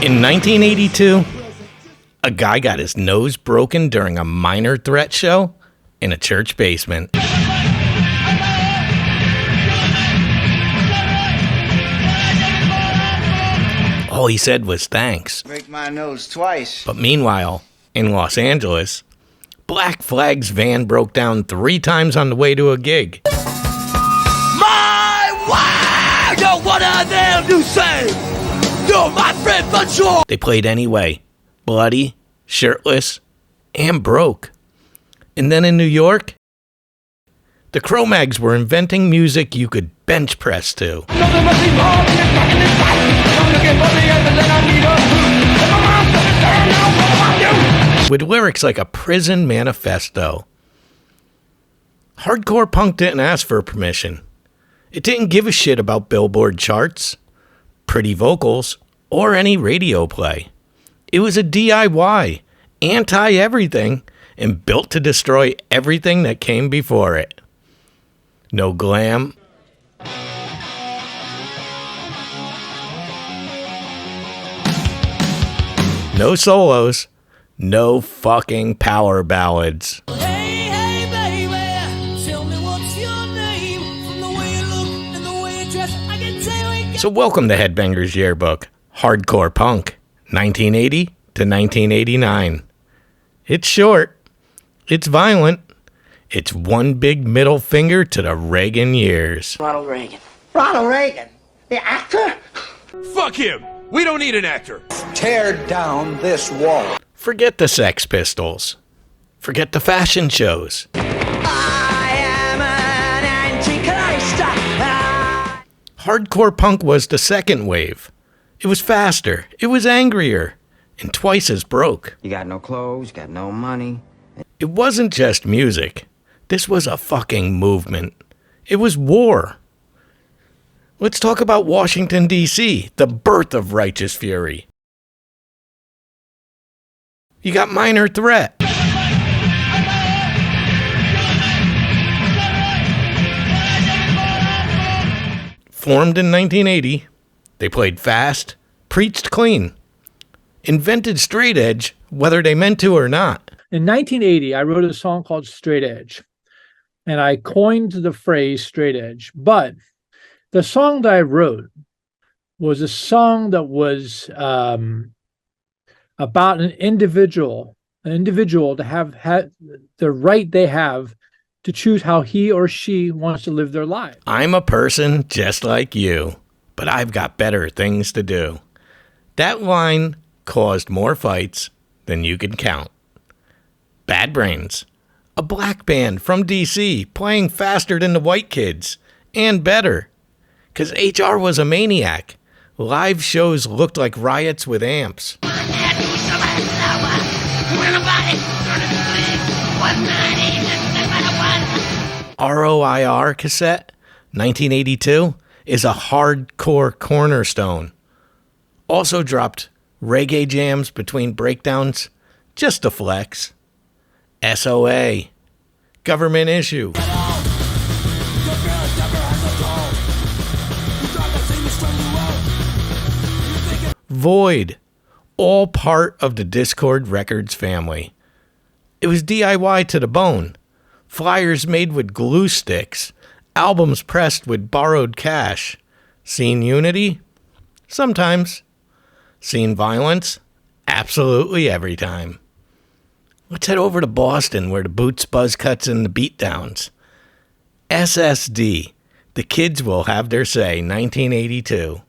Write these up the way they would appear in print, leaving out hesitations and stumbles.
In 1982, a guy got his nose broken during a Minor Threat show in a church basement. All he said was thanks. Break my nose twice. But meanwhile, in Los Angeles, Black Flag's van broke down 3 times on the way to a gig. My word! Yo, what are them to say? You're my friend for sure! They played anyway, bloody, shirtless, and broke. And then in New York, the Cro-Mags were inventing music you could bench press to. With lyrics like a prison manifesto. Hardcore punk didn't ask for permission. It didn't give a shit about Billboard charts, pretty vocals, or any radio play. It was a DIY, anti-everything, and built to destroy everything that came before it. No glam. No solos. No fucking power ballads. Hey, hey, baby, tell me what's your name. From the way you look and the way you dress, I can tell you. So welcome to Headbangers Yearbook, Hardcore Punk, 1980 to 1989. It's short. It's violent. It's one big middle finger to the Reagan years. Ronald Reagan. Ronald Reagan, the actor? Fuck him! We don't need an actor! Tear down this wall. Forget the Sex Pistols. Forget the fashion shows. I am an antichrist. Hardcore punk was the second wave. It was faster. It was angrier. And twice as broke. You got no clothes, you got no money. It wasn't just music. This was a fucking movement. It was war. Let's talk about Washington, D.C., the birth of righteous fury. You got Minor Threat. Formed in 1980, they played fast, preached clean, invented straight edge, whether they meant to or not. In 1980, I wrote a song called Straight Edge, and I coined the phrase straight edge. But the song that I wrote was a song that was about an individual to have the right they have to choose how he or she wants to live their life. I'm a person just like you, but I've got better things to do. That line caused more fights than you can count. Bad Brains, a black band from D.C. playing faster than the white kids, and better. Because HR was a maniac. Live shows looked like riots with amps. ROIR cassette, 1982, is a hardcore cornerstone. Also dropped reggae jams between breakdowns, just a flex. SOA, government issue. Void, all part of the Discord Records family. It was DIY to the bone. Flyers made with glue sticks. Albums pressed with borrowed cash. Seen unity? Sometimes. Seen violence? Absolutely every time. Let's head over to Boston where the boots, buzz cuts, and the beatdowns. SSD, the kids will have their say, 1982.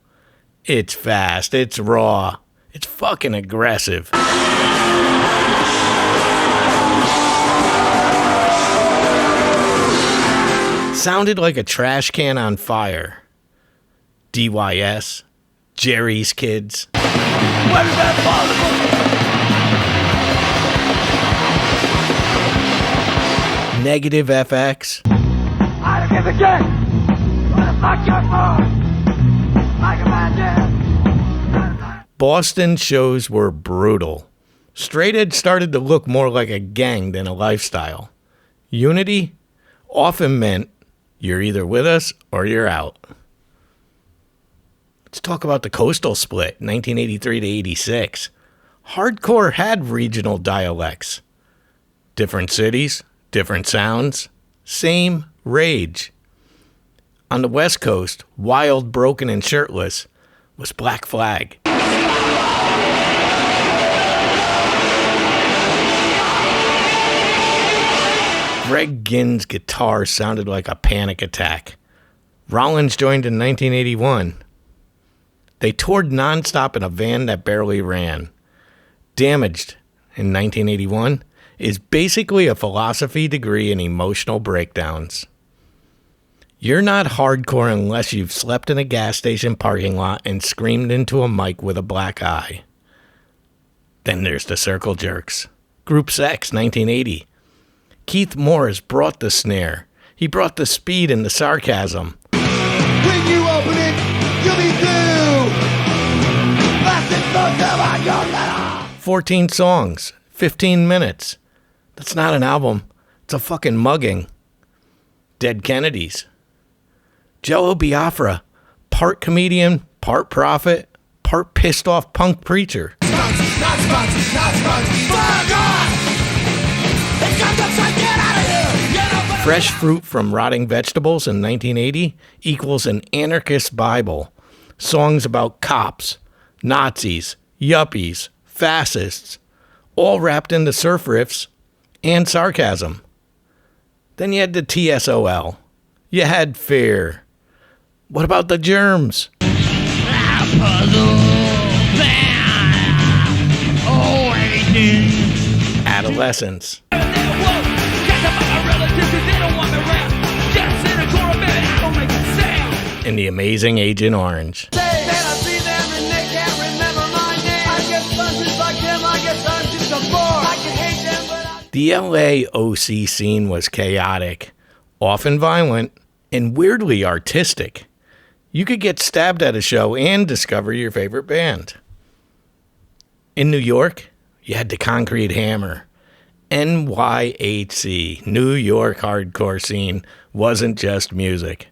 It's fast, it's raw, it's fucking aggressive. Sounded like a trash can on fire. DYS, Jerry's Kids. Negative FX. I don't give a shit. What the fuck you're for? Like a man, Boston shows were brutal. Straight Edge started to look more like a gang than a lifestyle. Unity often meant you're either with us or you're out. Let's talk about the coastal split, 1983 to 86. Hardcore had regional dialects. Different cities, different sounds, same rage. On the West Coast, Wild, Broken, and Shirtless was Black Flag. Greg Ginn's guitar sounded like a panic attack. Rollins joined in 1981. They toured nonstop in a van that barely ran. Damaged in 1981 is basically a philosophy degree in emotional breakdowns. You're not hardcore unless you've slept in a gas station parking lot and screamed into a mic with a black eye. Then there's the Circle Jerks. Group Sex, 1980. Keith Morris brought the snare. He brought the speed and the sarcasm. When you open it, you'll be through. 14 songs, 15 minutes. That's not an album. It's a fucking mugging. Dead Kennedys. Jello Biafra, part comedian, part prophet, part pissed off punk preacher. Fresh fruit from rotting vegetables in 1980 equals an anarchist Bible. Songs about cops, Nazis, yuppies, fascists, all wrapped into surf riffs and sarcasm. Then you had the TSOL. You had Fear. What about the Germs? Adolescence. And the amazing Agent Orange. The LA O.C. scene was chaotic, often violent, and weirdly artistic. You could get stabbed at a show and discover your favorite band. In New York, you had the Concrete Hammer. NYHC, New York hardcore scene, wasn't just music.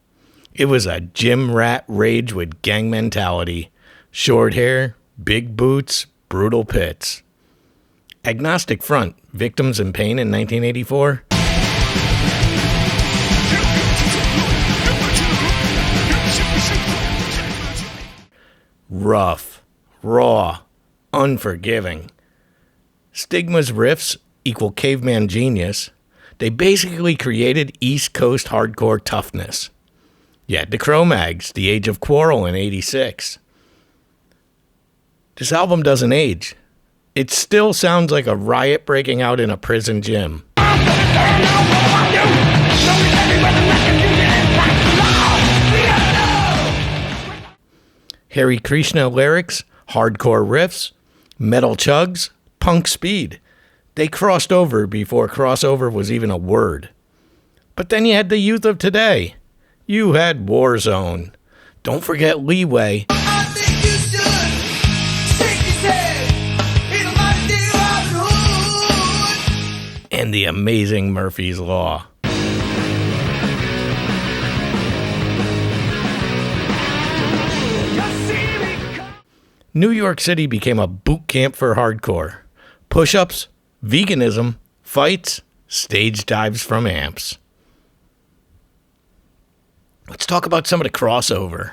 It was a gym rat rage with gang mentality. Short hair, big boots, brutal pits. Agnostic Front, Victims in Pain in 1984. Rough, raw, unforgiving. Stigma's riffs equal caveman genius. They basically created East Coast hardcore toughness. You had the Cro-Mags, The Age of Quarrel in 86. This album doesn't age. It still sounds like a riot breaking out in a prison gym. Hare Krishna lyrics, hardcore riffs, metal chugs, punk speed. They crossed over before crossover was even a word. But then you had the youth of today. You had Warzone. Don't forget Leeway. And the amazing Murphy's Law. New York City became a boot camp for hardcore. Push-ups, veganism, fights, stage dives from amps. Let's talk about some of the crossover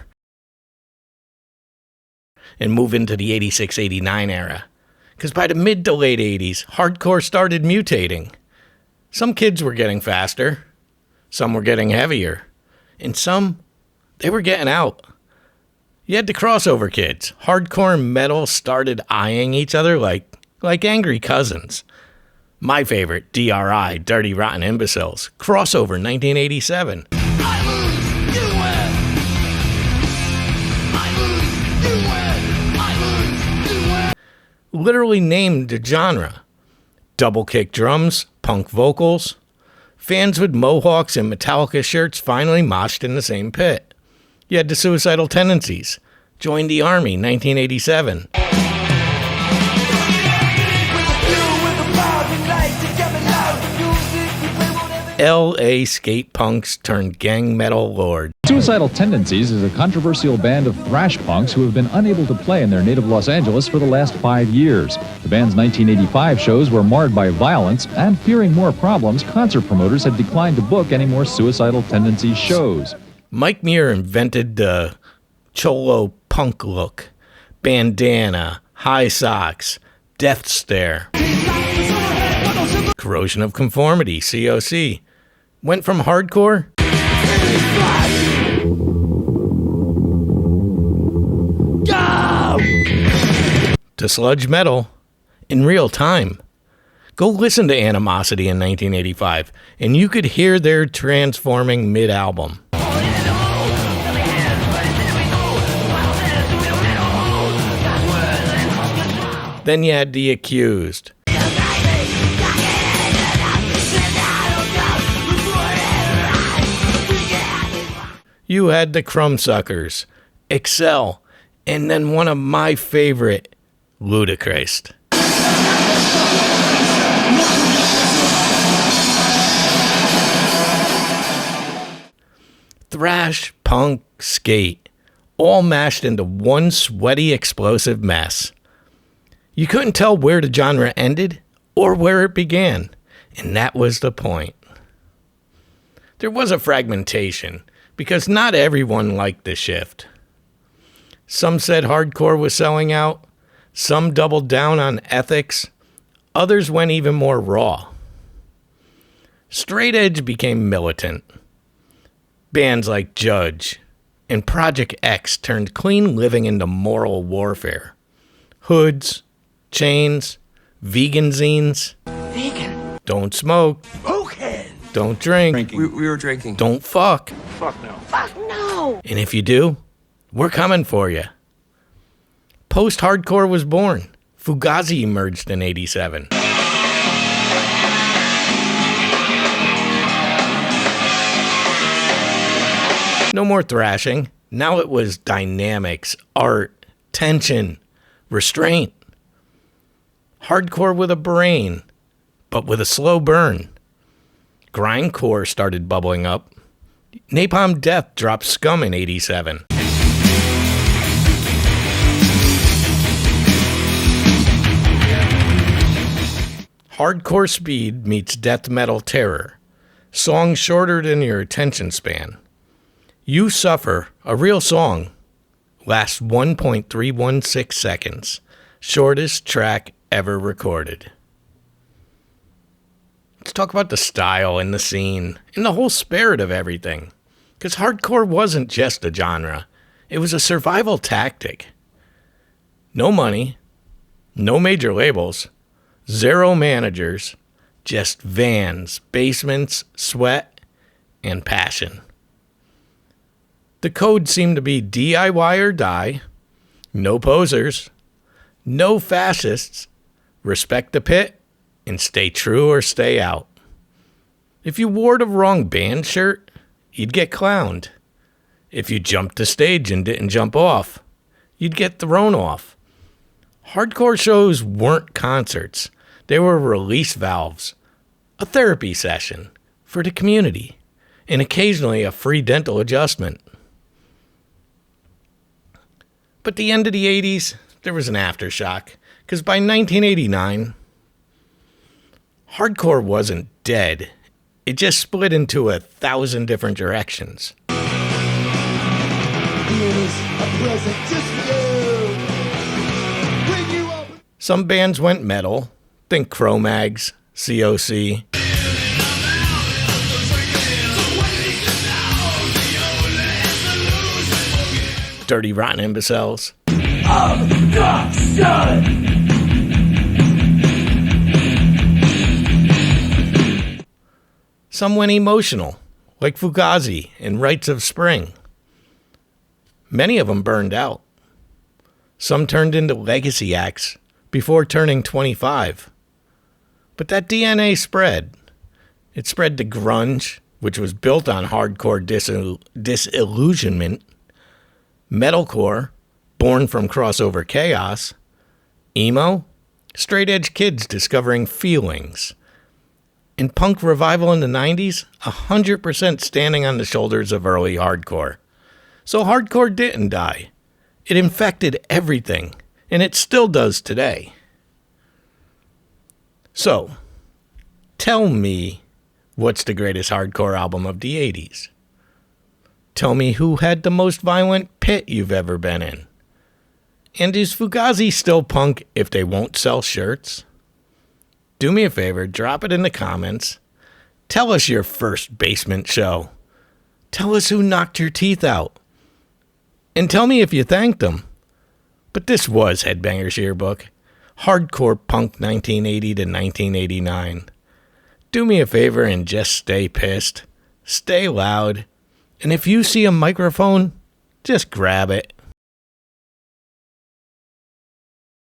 and move into the 86-89 era. Because by the mid to late 80s, hardcore started mutating. Some kids were getting faster, some were getting heavier, and some, they were getting out. You had the crossover kids. Hardcore and metal started eyeing each other like angry cousins. My favorite, D.R.I, Dirty Rotten Imbeciles. Crossover 1987. Literally named the genre. Double kick drums, punk vocals. Fans with mohawks and Metallica shirts finally moshed in the same pit. You had the Suicidal Tendencies. Joined the Army 1987. L.A. skate punks turned gang metal lord. Suicidal Tendencies is a controversial band of thrash punks who have been unable to play in their native Los Angeles for the last 5 years. The band's 1985 shows were marred by violence, and fearing more problems, concert promoters have declined to book any more Suicidal Tendencies shows. Mike Muir invented the cholo punk look, bandana, high socks, death stare. Corrosion of conformity, C.O.C. Went from hardcore to sludge metal in real time. Go listen to Animosity in 1985, and you could hear their transforming mid-album. Then you had The Accused. You had the Crumbsuckers, Excel, and then one of my favorite, Ludacris. Thrash, punk, skate, all mashed into one sweaty, explosive mess. You couldn't tell where the genre ended or where it began, and that was the point. There was a fragmentation, because not everyone liked the shift. Some said hardcore was selling out, some doubled down on ethics, others went even more raw. Straight Edge became militant. Bands like Judge and Project X turned clean living into moral warfare. Hoods, chains, vegan zines. Vegan. Don't smoke. Okay. Don't drink. We were drinking. Don't fuck. Fuck no. Fuck no. And if you do, we're coming for you. Post-hardcore was born. Fugazi emerged in 87. No more thrashing. Now it was dynamics, art, tension, restraint. Hardcore with a brain, but with a slow burn. Grindcore started bubbling up. Napalm Death dropped Scum in 87. Hardcore speed meets death metal terror. Songs shorter than your attention span. You Suffer, a real song, lasts 1.316 seconds. Shortest track ever recorded. Let's talk about the style and the scene and the whole spirit of everything. Because hardcore wasn't just a genre. It was a survival tactic. No money, no major labels, zero managers, just vans, basements, sweat, and passion. The code seemed to be DIY or die, no posers, no fascists, respect the pit, and stay true or stay out. If you wore the wrong band shirt, you'd get clowned. If you jumped the stage and didn't jump off, you'd get thrown off. Hardcore shows weren't concerts. They were release valves, a therapy session for the community, and occasionally a free dental adjustment. But the end of the 80s, there was an aftershock, because by 1989, hardcore wasn't dead. It just split into 1,000 different directions. Some bands went metal. Think Cro-Mags, C.O.C. Dirty Rotten Imbeciles. Some went emotional, like Fugazi and Rites of Spring. Many of them burned out. Some turned into legacy acts before turning 25. But that DNA spread. It spread to grunge, which was built on hardcore disillusionment, metalcore, born from crossover chaos, emo, straight edge kids discovering feelings, and punk revival in the 90s, 100% standing on the shoulders of early hardcore. So hardcore didn't die. It infected everything, and it still does today. So, tell me what's the greatest hardcore album of the 80s? Tell me who had the most violent pit you've ever been in. And is Fugazi still punk if they won't sell shirts? Do me a favor, drop it in the comments. Tell us your first basement show. Tell us who knocked your teeth out. And tell me if you thanked them. But this was Headbangers Yearbook. Hardcore punk 1980 to 1989. Do me a favor and just stay pissed. Stay loud. And if you see a microphone, just grab it.